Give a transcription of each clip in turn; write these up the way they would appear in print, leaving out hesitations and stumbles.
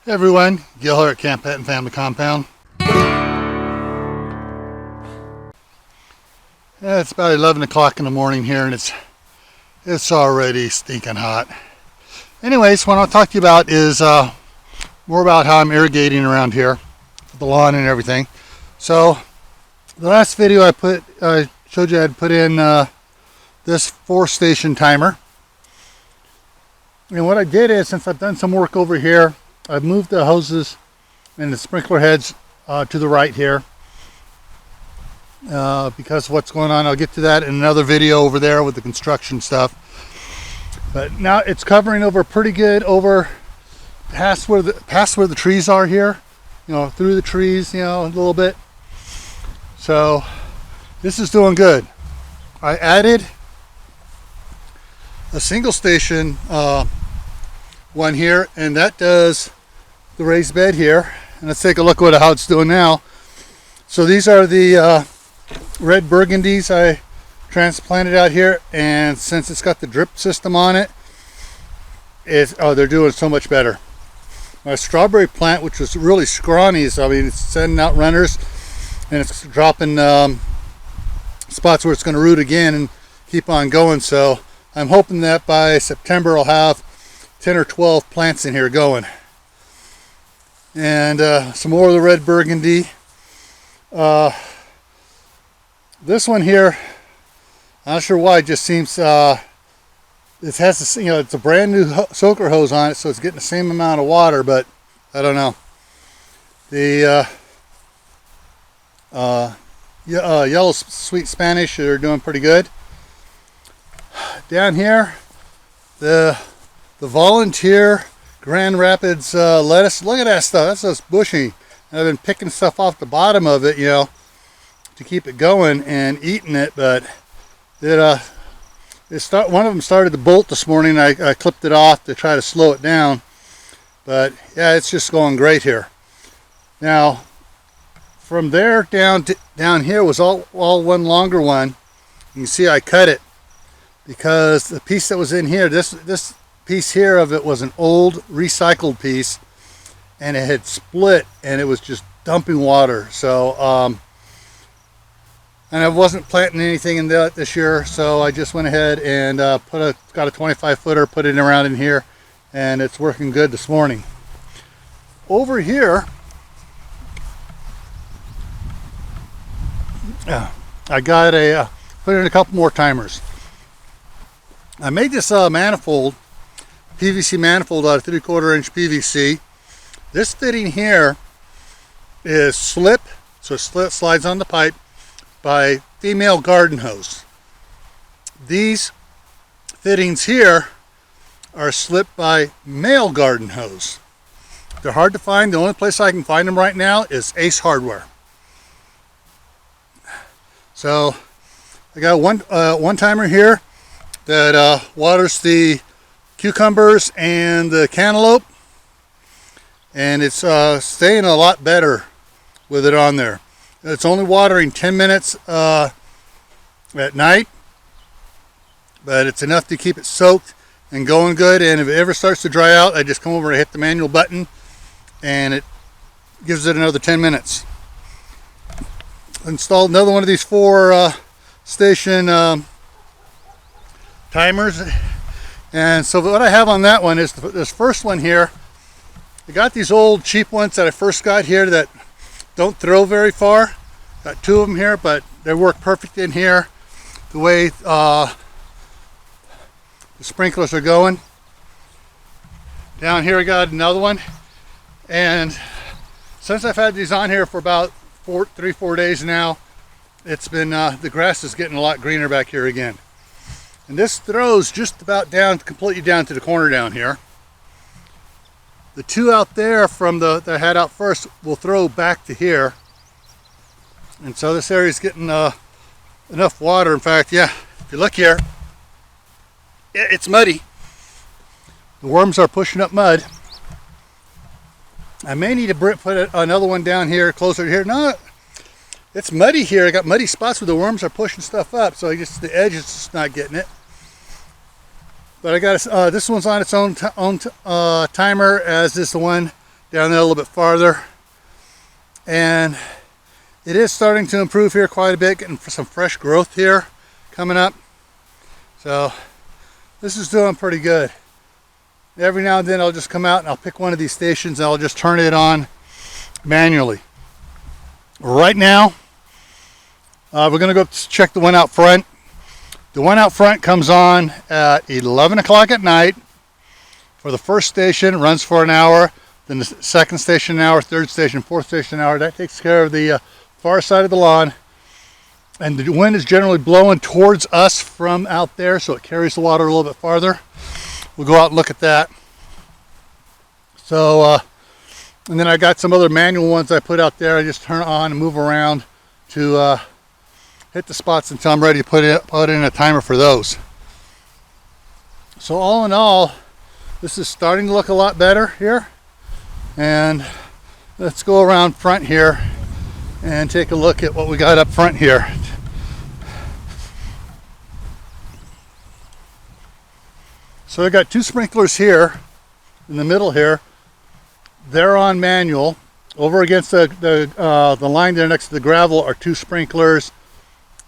Hey everyone, Gil here at Camp Pet and Family Compound. Yeah, it's about 11 o'clock in the morning here and it's already stinking hot. Anyways, what I'll talk to you about is more about how I'm irrigating around here, the lawn and everything. So the last video I showed you I'd put in this 4-station timer. And what I did is, since I've done some work over here, I've moved the hoses and the sprinkler heads to the right here because of what's going on. I'll get to that in another video over there with the construction stuff. But now it's covering over pretty good over past where the trees are here, through the trees, a little bit. So this is doing good. I added a single station one here, and that does the raised bed here. And let's take a look at how it's doing now. So these are the red burgundies I transplanted out here, and since it's got the drip system on it, they're doing so much better. My strawberry plant, which was really scrawny, so it's sending out runners and it's dropping spots where it's going to root again and keep on going. So I'm hoping that by September I'll have 10 or 12 plants in here going. And some more of the red burgundy. This one here, I'm not sure why, it just seems it has this, it's a brand new soaker hose on it, so it's getting the same amount of water, but I don't know. The yellow sweet Spanish are doing pretty good. Down here, the volunteer Grand Rapids lettuce. Look at that stuff. That's just bushy. And I've been picking stuff off the bottom of it, to keep it going and eating it. But one of them started to bolt this morning. I clipped it off to try to slow it down. But yeah, it's just going great here. Now, from there down here was all one longer one. You can see I cut it because the piece that was in here, this piece here of it was an old recycled piece, and it had split and it was just dumping water. So and I wasn't planting anything in that this year, so I just went ahead and got a 25 footer, put it around in here, and it's working good this morning. Over here I got put in a couple more timers. I made this manifold, PVC manifold out of 3/4 inch PVC. This fitting here is slip, so it slides on the pipe, by female garden hose. These fittings here are slip by male garden hose. They're hard to find. The only place I can find them right now is Ace Hardware. So I got one timer here that waters the cucumbers and the cantaloupe, and it's staying a lot better with it on there. It's only watering 10 minutes at night, but it's enough to keep it soaked and going good. And if it ever starts to dry out, I just come over and hit the manual button and it gives it another 10 minutes. Installed another one of these 4-station timers. And so what I have on that one is this first one here. I got these old cheap ones that I first got here that don't throw very far. Got 2 of them here, but they work perfect in here the way the sprinklers are going. Down here I got another one, and since I've had these on here for about 3-4 days now, it's been the grass is getting a lot greener back here again. And this throws just about down, completely down to the corner down here. The 2 out there from that I had out first will throw back to here. And so this area is getting enough water. In fact, yeah, if you look here, yeah, it's muddy. The worms are pushing up mud. I may need to put another one down here, closer to here. No, it's muddy here. I got muddy spots where the worms are pushing stuff up, so the edge is just not getting it. But I got this one's on its own timer, as is the one down there a little bit farther. And it is starting to improve here quite a bit, getting some fresh growth here coming up. So this is doing pretty good. Every now and then I'll just come out and I'll pick one of these stations and I'll just turn it on manually. Right now, we're going to go check the one out front. The one out front comes on at 11 o'clock at night for the first station. It runs for an hour. Then the second station an hour, third station, fourth station an hour. That takes care of the far side of the lawn. And the wind is generally blowing towards us from out there, so it carries the water a little bit farther. We'll go out and look at that. So, and then I got some other manual ones I put out there. I just turn on and move around to hit the spots until I'm ready to put in a timer for those. So all in all, this is starting to look a lot better here. And let's go around front here and take a look at what we got up front here. So I got two sprinklers here in the middle here. They're on manual. Over against the line there next to the gravel are two sprinklers.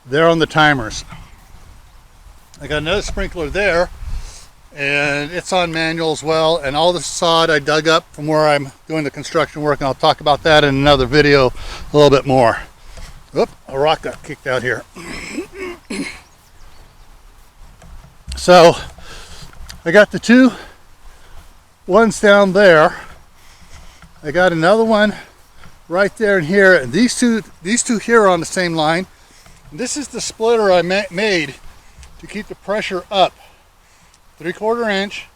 They're on the timers. I got another sprinkler there, and it's on manual as well. And all the sod I dug up from where I'm doing the construction work, and I'll talk about that in another video a little bit more. Oop, a rock got kicked out here. So I got the two ones down there. I got another one right there and here. And these two here are on the same line. And this is the splitter I made to keep the pressure up. 3/4 inch,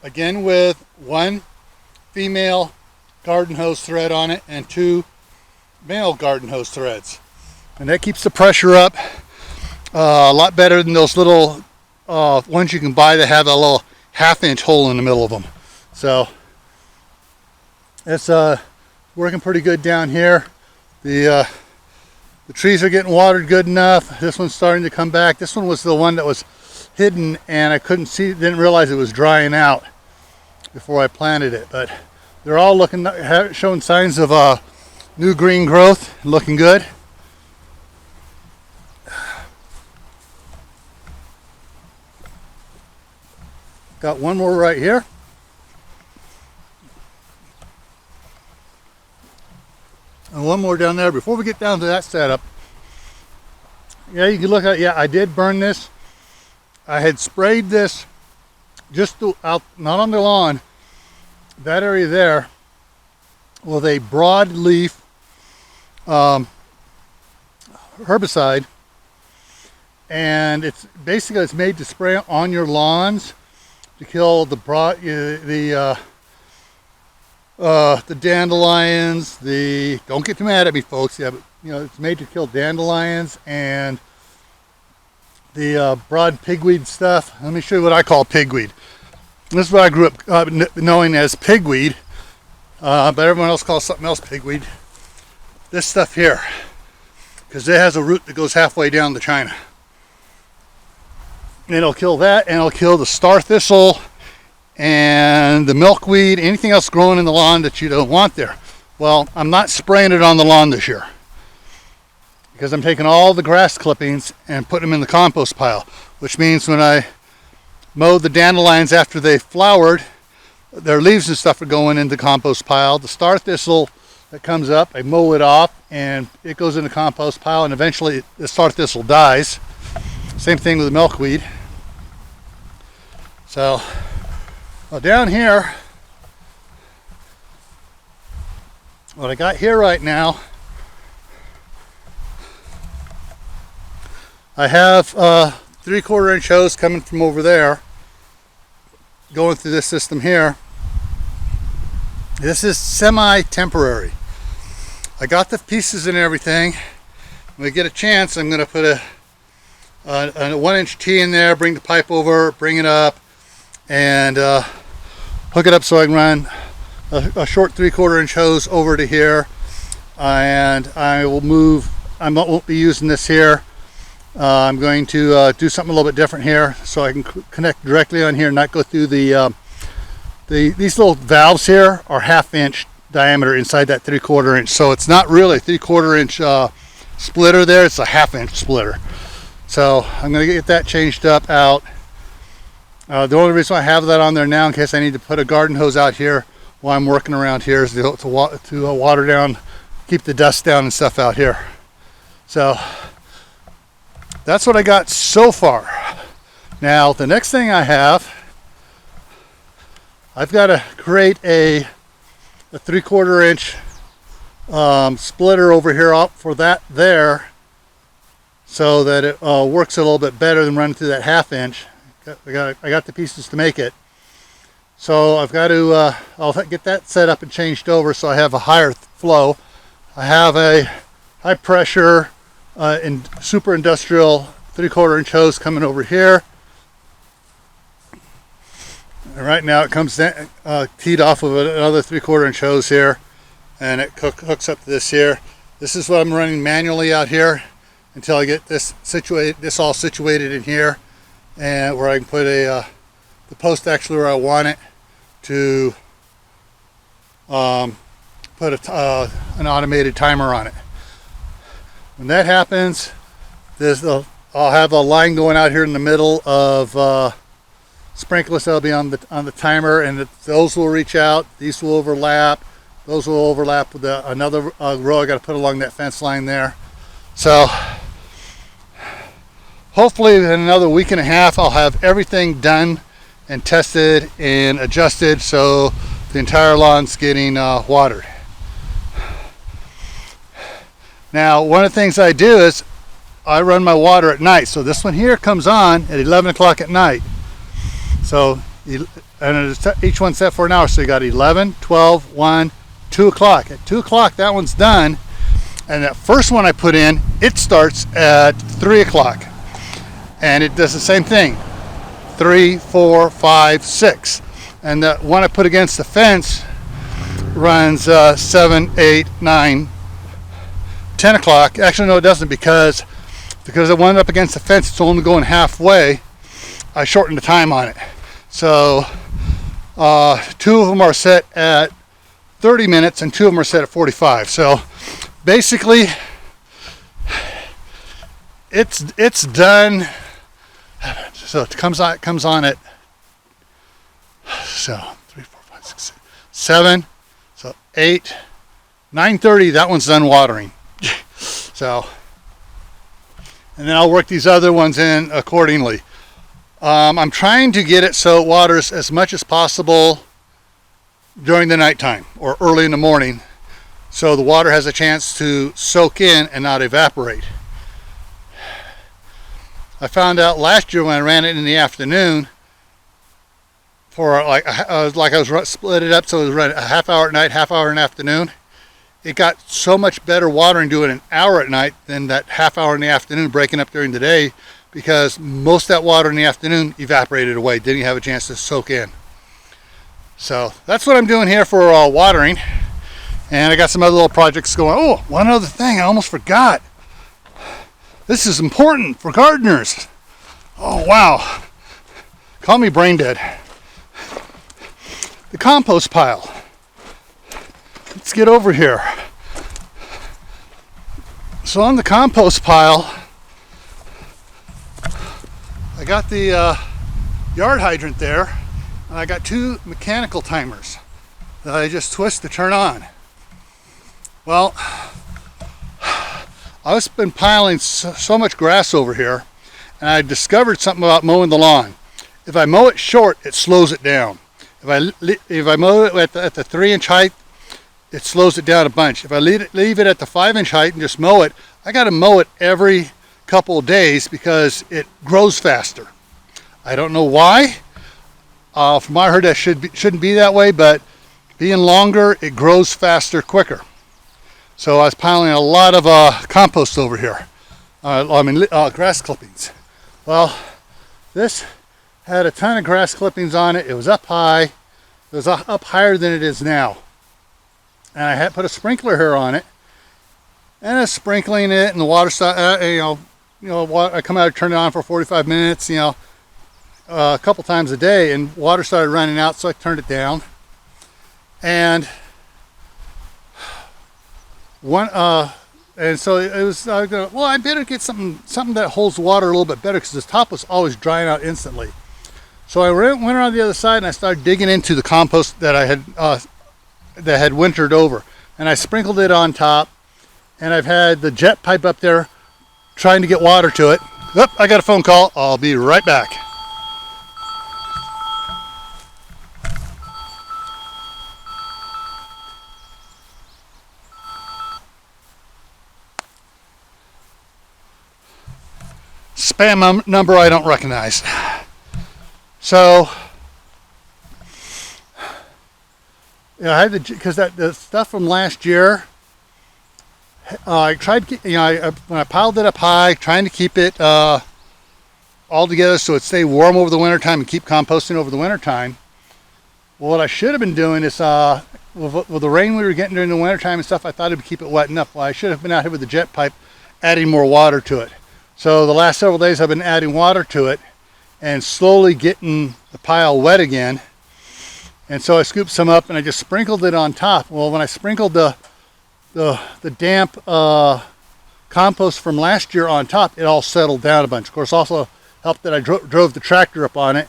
again with one female garden hose thread on it and two male garden hose threads. And that keeps the pressure up a lot better than those little ones you can buy that have a little 1/2 inch hole in the middle of them. So it's working pretty good down here. The trees are getting watered good enough. This one's starting to come back. This one was the one that was hidden and I couldn't see, didn't realize it was drying out before I planted it. But they're all looking, showing signs of new green growth, looking good. Got one more right here. And one more down there. Before we get down to that setup, yeah, you can look at, yeah, I did burn this. I had sprayed this just out, not on the lawn, that area there, with a broadleaf herbicide. And it's basically, it's made to spray on your lawns to kill the dandelions, don't get too mad at me folks, yeah, but you know, it's made to kill dandelions and the broad pigweed stuff. Let me show you what I call pigweed. This is what I grew up knowing as pigweed, but everyone else calls something else pigweed. This stuff here, because it has a root that goes halfway down to China. And it'll kill that, and it'll kill the star thistle and the milkweed, anything else growing in the lawn that you don't want there. Well, I'm not spraying it on the lawn this year because I'm taking all the grass clippings and putting them in the compost pile, which means when I mow the dandelions after they flowered, their leaves and stuff are going in the compost pile. The star thistle that comes up, I mow it off and it goes in the compost pile, and eventually the star thistle dies. Same thing with the milkweed. So well, down here, what I got here right now, I have 3/4 inch hose coming from over there, going through this system here. This is semi-temporary. I got the pieces and everything. When I get a chance, I'm going to put a 1-inch T in there, bring the pipe over, bring it up, and hook it up so I can run a short 3/4 inch hose over to here. And I will move, I won't be using this here. I'm going to do something a little bit different here so I can connect directly on here and not go through the these little valves here are 1/2 inch diameter inside that 3/4 inch. So it's not really a 3/4 inch splitter there, it's a 1/2 inch splitter. So I'm going to get that changed up out. The only reason I have that on there now in case I need to put a garden hose out here while I'm working around here is to water down, keep the dust down and stuff out here. So that's what I got so far. Now the next thing I have, I've got to create a 3/4 inch splitter over here up for that there, so that it works a little bit better than running through that 1/2 inch. I got the pieces to make it. So I've got to, I'll get that set up and changed over so I have a higher flow. I have a high pressure super industrial 3/4 inch hose coming over here. And right now it comes teed off of another 3/4 inch hose here, and it hooks up to this here. This is what I'm running manually out here until I get this all situated in here, and where I can put the post actually where I want it to put an automated timer on it. When that happens, I'll have a line going out here in the middle of sprinklers that'll be on the timer, and those will reach out. These will overlap. Those will overlap with another row I got to put along that fence line there. So hopefully in another week and a half I'll have everything done and tested and adjusted so the entire lawn's getting watered. Now one of the things I do is I run my water at night. So this one here comes on at 11 o'clock at night. So and each one's set for an hour. So you got 11, 12, 1, 2 o'clock. At 2 o'clock that one's done. And that first one I put in, it starts at 3 o'clock. And it does the same thing. 3, 4, 5, 6. And the one I put against the fence runs 7, 8, 9, 10 o'clock. Actually, no, it doesn't, because I wound up against the fence, it's only going halfway. I shortened the time on it. So 2 of them are set at 30 minutes and 2 of them are set at 45. So basically it's done. So it comes on at, so 3, 4, 5, 6, 7, so 8, 9:30, that one's done watering. So, and then I'll work these other ones in accordingly. I'm trying to get it so it waters as much as possible during the nighttime or early in the morning, so the water has a chance to soak in and not evaporate. I found out last year when I ran it in the afternoon for I was split it up so it was run a half hour at night, half hour in the afternoon. It got so much better watering doing an hour at night than that half hour in the afternoon breaking up during the day, because most of that water in the afternoon evaporated away, didn't have a chance to soak in. So that's what I'm doing here for watering. And I got some other little projects going. Oh, one other thing I almost forgot. This is important for gardeners. Oh, wow. Call me brain dead. The compost pile. Let's get over here. So on the compost pile, I got the yard hydrant there, and I got 2 mechanical timers that I just twist to turn on. Well, I've been piling so much grass over here, and I discovered something about mowing the lawn. If I mow it short, it slows it down. If I mow it at the 3-inch height, it slows it down a bunch. If I leave it at the 5-inch height and just mow it, I got to mow it every couple of days because it grows faster. I don't know why. From what I heard, that shouldn't be that way, but being longer, it grows faster, quicker. So I was piling a lot of compost over here. Grass clippings. Well, this had a ton of grass clippings on it. It was up high. It was up higher than it is now. And I had put a sprinkler here on it, and I was sprinkling it, and the water started, I come out and turn it on for 45 minutes, a couple times a day, and water started running out, so I turned it down. And and so it was, I was going, well, I better get something that holds water a little bit better, because this top was always drying out instantly. So I went around the other side and I started digging into the compost that I had that had wintered over, and I sprinkled it on top, and I've had the jet pipe up there trying to get water to it. Oop, I got a phone call. I'll be right back. Spam number I don't recognize. So, I had because the stuff from last year, I tried to, when I piled it up high, trying to keep it all together so it stay warm over the winter time and keep composting over the winter time. Well, what I should have been doing is, with the rain we were getting during the winter time and stuff, I thought it would keep it wet enough. Well, I should have been out here with the jet pipe adding more water to it. So the last several days I've been adding water to it and slowly getting the pile wet again. And so I scooped some up and I just sprinkled it on top. Well, when I sprinkled the damp compost from last year on top, it all settled down a bunch. Of course, also helped that I drove the tractor up on it.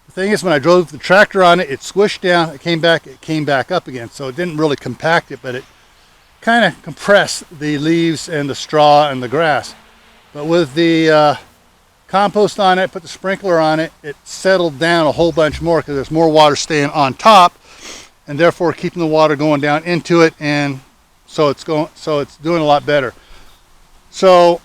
The thing is, when I drove the tractor on it, it squished down, it came back up again. So it didn't really compact it, but it kind of compressed the leaves and the straw and the grass. But with the compost on it, put the sprinkler on it, it settled down a whole bunch more, because there's more water staying on top, and therefore keeping the water going down into it, and so it's doing a lot better. So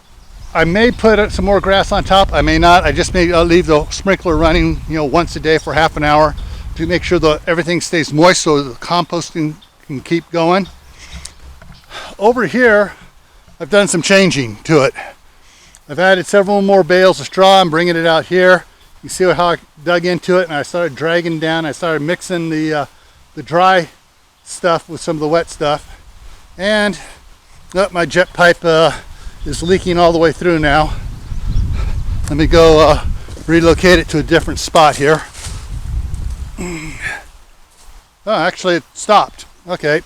I may put some more grass on top, I may not. I just may leave the sprinkler running, once a day for half an hour to make sure that everything stays moist so the composting can keep going. Over here, I've done some changing to it. I've added several more bales of straw. I'm bringing it out here. You see how I dug into it, and I started dragging down. I started mixing the dry stuff with some of the wet stuff. And my jet pipe is leaking all the way through now. Let me go relocate it to a different spot here. Oh, actually it stopped. Okay.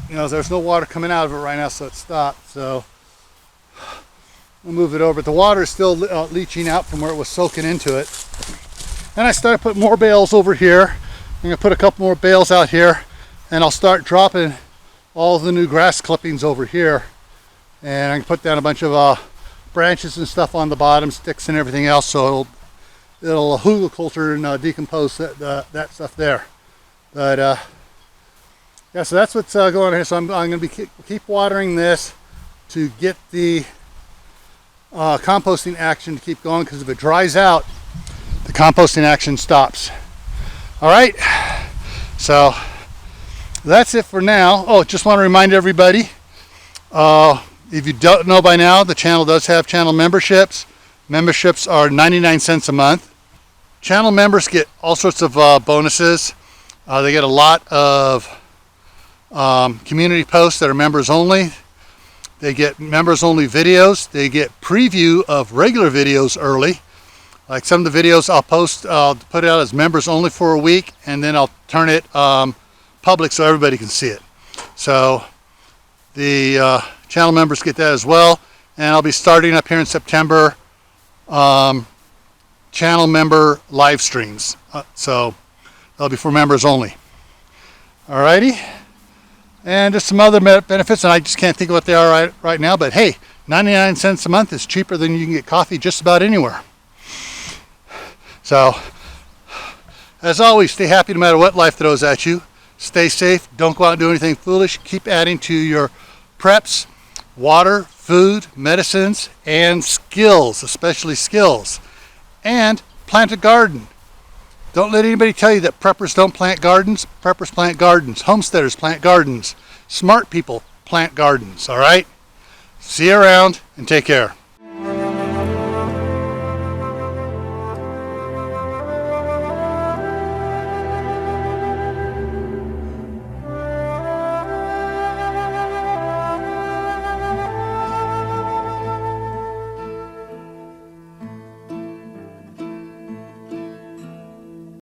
There's no water coming out of it right now, so it stopped. So I'll move it over. The water is still leaching out from where it was soaking into it. And I started putting more bales over here. I'm going to put a couple more bales out here, and I'll start dropping all the new grass clippings over here. And I can put down a bunch of branches and stuff on the bottom, sticks and everything else, so it'll hugelkultur and decompose that stuff there. But yeah, so that's what's going on here. So I'm going to keep watering this to get the composting action to keep going, because if it dries out, the composting action stops. All right, so that's it for now. Oh, just want to remind everybody, if you don't know by now, the channel does have channel memberships. Memberships are 99 cents a month. Channel members get all sorts of bonuses. They get a lot of community posts that are members only. They get members only videos. They get preview of regular videos early. Like some of the videos I'll post, I'll put it out as members only for a week, and then I'll turn it public so everybody can see it. So the channel members get that as well. And I'll be starting up here in September channel member live streams. So they'll be for members only. Alrighty. And just some other benefits, and I just can't think of what they are right now, but hey, 99 cents a month is cheaper than you can get coffee just about anywhere. So, as always, stay happy no matter what life throws at you. Stay safe, don't go out and do anything foolish. Keep adding to your preps, water, food, medicines, and skills, especially skills. And plant a garden. Don't let anybody tell you that preppers don't plant gardens. Preppers plant gardens. Homesteaders plant gardens. Smart people plant gardens, all right? See you around, and take care.